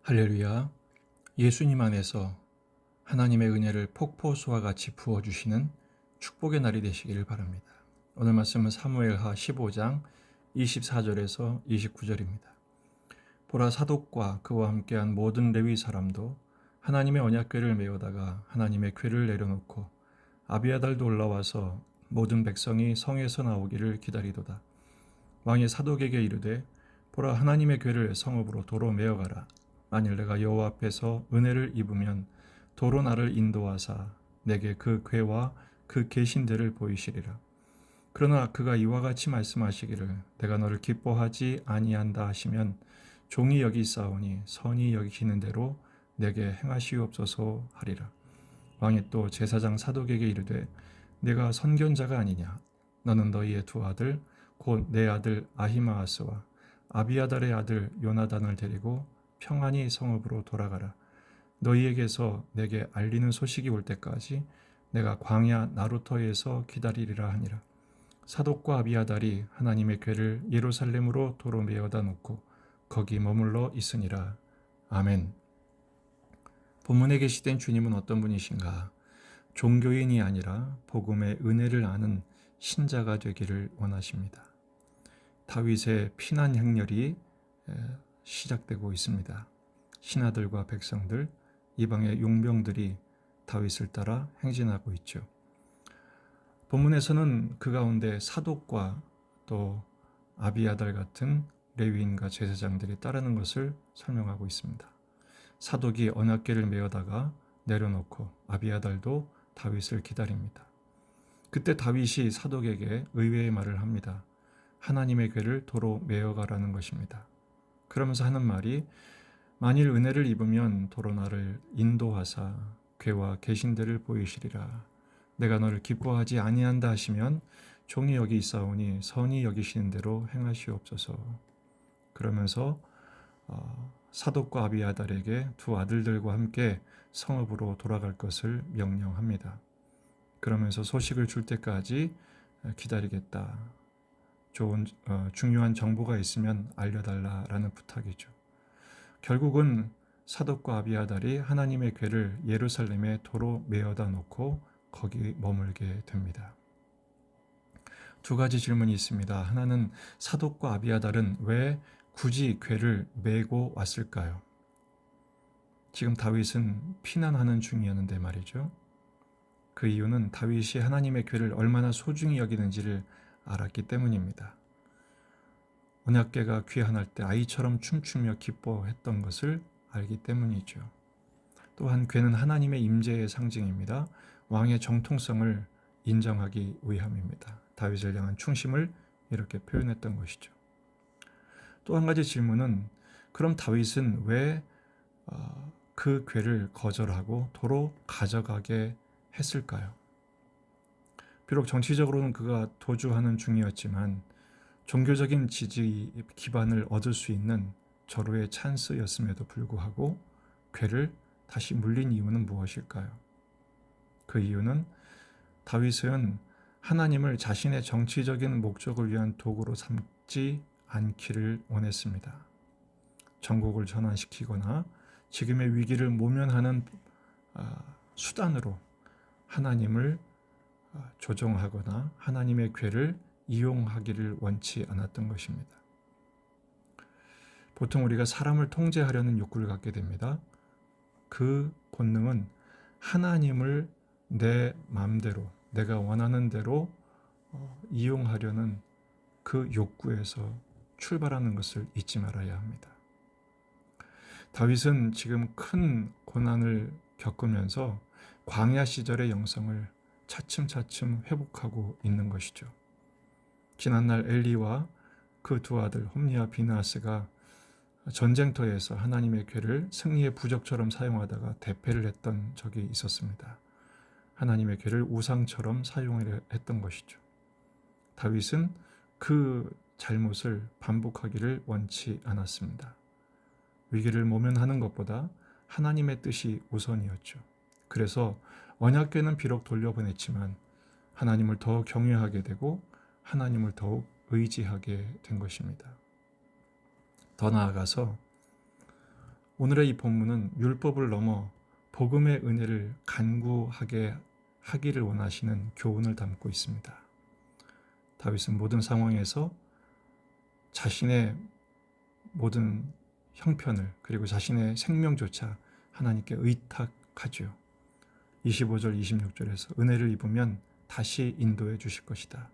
할렐루야. 예수님 안에서 하나님의 은혜를 폭포수와 같이 부어주시는 축복의 날이 되시기를 바랍니다. 오늘 말씀은 사무엘하 15장 24절에서 29절입니다. 보라, 사독과 그와 함께한 모든 레위 사람도 하나님의 언약궤를 메우다가 하나님의 궤를 내려놓고 아비아달도 올라와서 모든 백성이 성에서 나오기를 기다리도다. 왕이 사독에게 이르되, 보라, 하나님의 궤를 성읍으로 도로 메어가라. 만일 내가 여호와 앞에서 은혜를 입으면 도로 나를 인도하사 내게 그 궤와 그 계신들을 보이시리라. 그러나 그가 이와 같이 말씀하시기를, 내가 너를 기뻐하지 아니한다 하시면 종이 여기 있사오니 선히 여기시는 대로 내게 행하시옵소서 하리라. 왕이 또 제사장 사독에게 이르되, 내가 선견자가 아니냐? 너는 너희의 두 아들 곧 내 아들 아히마아스와 아비아달의 아들 요나단을 데리고 평안히 성읍으로 돌아가라. 너희에게서 내게 알리는 소식이 올 때까지 내가 광야 나루터에서 기다리리라 하니라. 사독과 아비아달이 하나님의 궤를 예루살렘으로 도로 메어다 놓고 거기 머물러 있으니라. 아멘. 본문에 계시된 주님은 어떤 분이신가? 종교인이 아니라 복음의 은혜를 아는 신자가 되기를 원하십니다. 다윗의 피난 행렬이 시작되고 있습니다. 신하들과 백성들, 이방의 용병들이 다윗을 따라 행진하고 있죠. 본문에서는 그 가운데 사독과 또 아비아달 같은 레위인과 제사장들이 따르는 것을 설명하고 있습니다. 사독이 언약궤를 메어다가 내려놓고 아비아달도 다윗을 기다립니다. 그때 다윗이 사독에게 의외의 말을 합니다. 하나님의 궤를 도로 메어가라는 것입니다. 그러면서 하는 말이, 만일 은혜를 입으면 도로 나를 인도하사 궤와 계신들을 보이시리라. 내가 너를 기뻐하지 아니한다 하시면 종이 여기 있사오니 선히 여기시는 대로 행하시옵소서. 그러면서 사독과 아비아달에게 두 아들들과 함께 성읍으로 돌아갈 것을 명령합니다. 그러면서 소식을 줄 때까지 기다리겠다. 중요한 정보가 있으면 알려달라라는 부탁이죠. 결국은 사독과 아비아달이 하나님의 궤를 예루살렘에 도로 메어다 놓고 거기 머물게 됩니다. 두 가지 질문이 있습니다. 하나는, 사독과 아비아달은 왜 굳이 궤를 메고 왔을까요? 지금 다윗은 피난하는 중이었는데 말이죠. 그 이유는 다윗이 하나님의 궤를 얼마나 소중히 여기는지를 알았기 때문입니다. 언약궤가 귀환할 때 아이처럼 춤추며 기뻐했던 것을 알기 때문이죠. 또한 궤는 하나님의 임재의 상징입니다. 왕의 정통성을 인정하기 위함입니다. 다윗을 향한 충심을 이렇게 표현했던 것이죠. 또 한 가지 질문은, 그럼 다윗은 왜 그 궤를 거절하고 도로 가져가게 했을까요? 비록 정치적으로는 그가 도주하는 중이었지만 종교적인 지지 기반을 얻을 수 있는 절호의 찬스였음에도 불구하고 궤를 다시 물린 이유는 무엇일까요? 그 이유는 다윗은 하나님을 자신의 정치적인 목적을 위한 도구로 삼지 않기를 원했습니다. 전국을 전환시키거나 지금의 위기를 모면하는 수단으로 하나님을 조종하거나 하나님의 궤를 이용하기를 원치 않았던 것입니다. 보통 우리가 사람을 통제하려는 욕구를 갖게 됩니다. 그 본능은 하나님을 내 마음대로, 내가 원하는 대로 이용하려는 그 욕구에서 출발하는 것을 잊지 말아야 합니다. 다윗은 지금 큰 고난을 겪으면서 광야 시절의 영성을 차츰차츰 회복하고 있는 것이죠. 지난날 엘리와 그 두 아들 홈리와 비느하스가 전쟁터에서 하나님의 궤를 승리의 부적처럼 사용하다가 대패를 했던 적이 있었습니다. 하나님의 궤를 우상처럼 사용했던 것이죠. 다윗은 그 잘못을 반복하기를 원치 않았습니다. 위기를 모면하는 것보다 하나님의 뜻이 우선이었죠. 그래서 언약궤는 비록 돌려보냈지만 하나님을 더 경외하게 되고 하나님을 더욱 의지하게 된 것입니다. 더 나아가서 오늘의 이 본문은 율법을 넘어 복음의 은혜를 간구하게 하기를 원하시는 교훈을 담고 있습니다. 다윗은 모든 상황에서 자신의 모든 형편을 그리고 자신의 생명조차 하나님께 의탁하죠. 25절 26절에서 은혜를 입으면 다시 인도해 주실 것이다.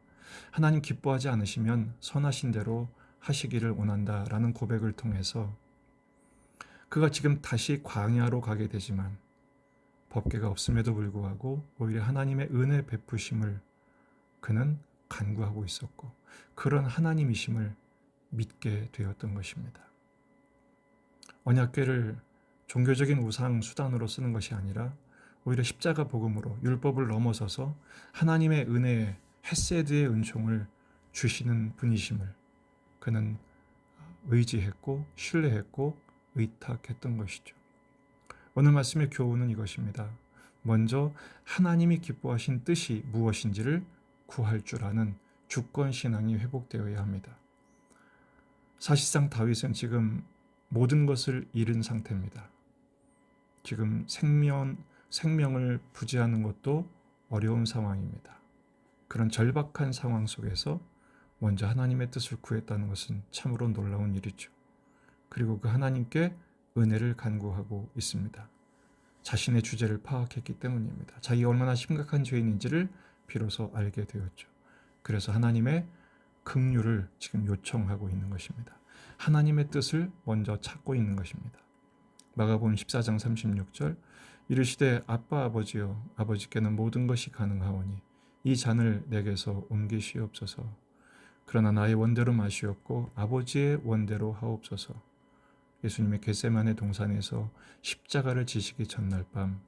하나님 기뻐하지 않으시면 선하신 대로 하시기를 원한다라는 고백을 통해서 그가 지금 다시 광야로 가게 되지만 법궤가 없음에도 불구하고 오히려 하나님의 은혜 베푸심을 그는 간구하고 있었고 그런 하나님이심을 믿게 되었던 것입니다. 언약궤를 종교적인 우상 수단으로 쓰는 것이 아니라 오히려 십자가 복음으로 율법을 넘어서서 하나님의 은혜의 헤세드의 은총을 주시는 분이심을 그는 의지했고 신뢰했고 의탁했던 것이죠. 오늘 말씀의 교훈은 이것입니다. 먼저 하나님이 기뻐하신 뜻이 무엇인지를 구할 줄 아는 주권신앙이 회복되어야 합니다. 사실상 다윗은 지금 모든 것을 잃은 상태입니다. 지금 생명을 부지하는 것도 어려운 상황입니다. 그런 절박한 상황 속에서 먼저 하나님의 뜻을 구했다는 것은 참으로 놀라운 일이죠. 그리고 그 하나님께 은혜를 간구하고 있습니다. 자신의 주제를 파악했기 때문입니다. 자기가 얼마나 심각한 죄인인지를 비로소 알게 되었죠. 그래서 하나님의 긍휼을 지금 요청하고 있는 것입니다. 하나님의 뜻을 먼저 찾고 있는 것입니다. 마가복음 14장 36절 이르시되 아빠 아버지여 아버지께는 모든 것이 가능하오니 이 잔을 내게서 옮기시옵소서. 그러나 나의 원대로 마시옵고 아버지의 원대로 하옵소서. 예수님의 겟세마네 동산에서 십자가를 지시기 전날 밤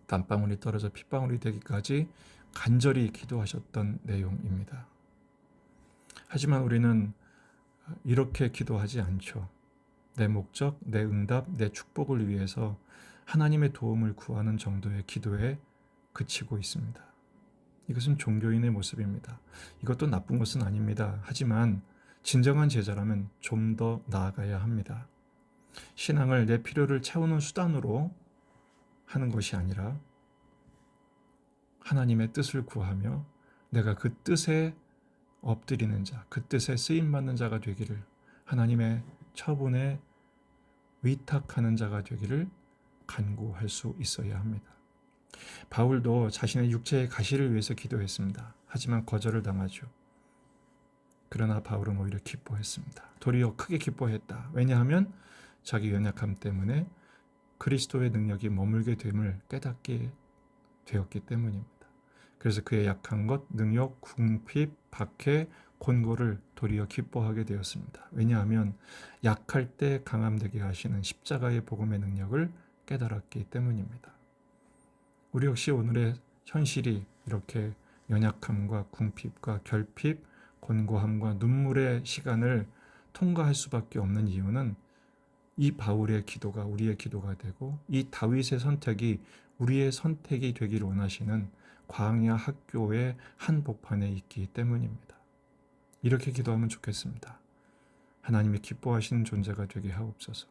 땀방울이 떨어져 핏방울이 되기까지 간절히 기도하셨던 내용입니다. 하지만 우리는 이렇게 기도하지 않죠. 내 목적, 내 응답, 내 축복을 위해서 하나님의 도움을 구하는 정도의 기도에 그치고 있습니다. 이것은 종교인의 모습입니다. 이것도 나쁜 것은 아닙니다. 하지만 진정한 제자라면 좀 더 나아가야 합니다. 신앙을 내 필요를 채우는 수단으로 하는 것이 아니라 하나님의 뜻을 구하며 내가 그 뜻에 엎드리는 자, 그 뜻에 쓰임받는 자가 되기를 하나님의 처분에 의탁하는 자가 되기를 간구할 수 있어야 합니다. 바울도 자신의 육체의 가시를 위해서 기도했습니다. 하지만 거절을 당하죠. 그러나 바울은 오히려 기뻐했습니다. 도리어 크게 기뻐했다. 왜냐하면 자기 연약함 때문에 그리스도의 능력이 머물게 됨을 깨닫게 되었기 때문입니다. 그래서 그의 약한 것, 능력, 궁핍, 박해, 곤고를 도리어 기뻐하게 되었습니다. 왜냐하면 약할 때 강함되게 하시는 십자가의 복음의 능력을 깨달았기 때문입니다. 우리 역시 오늘의 현실이 이렇게 연약함과 궁핍과 결핍, 곤고함과 눈물의 시간을 통과할 수밖에 없는 이유는 이 바울의 기도가 우리의 기도가 되고 이 다윗의 선택이 우리의 선택이 되기를 원하시는 광야 학교의 한복판에 있기 때문입니다. 이렇게 기도하면 좋겠습니다. 하나님이 기뻐하시는 존재가 되게 하옵소서.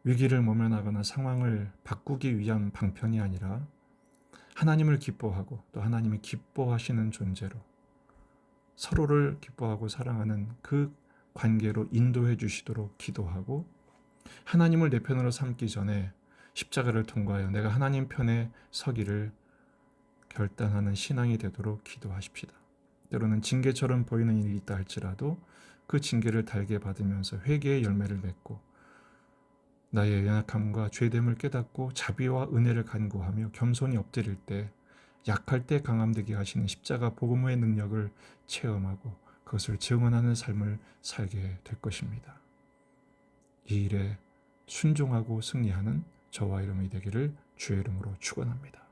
위기를 모면하거나 상황을 바꾸기 위한 방편이 아니라 하나님을 기뻐하고 또 하나님이 기뻐하시는 존재로 서로를 기뻐하고 사랑하는 그 관계로 인도해 주시도록 기도하고 하나님을 내 편으로 삼기 전에 십자가를 통과하여 내가 하나님 편에 서기를 결단하는 신앙이 되도록 기도하십시다. 때로는 징계처럼 보이는 일이 있다 할지라도 그 징계를 달게 받으면서 회개의 열매를 맺고 나의 연약함과 죄됨을 깨닫고 자비와 은혜를 간구하며 겸손히 엎드릴 때 약할 때 강함되게 하시는 십자가 복음의 능력을 체험하고 그것을 증언하는 삶을 살게 될 것입니다. 이 일에 순종하고 승리하는 저와 여러분이 되기를 주의 이름으로 축원합니다.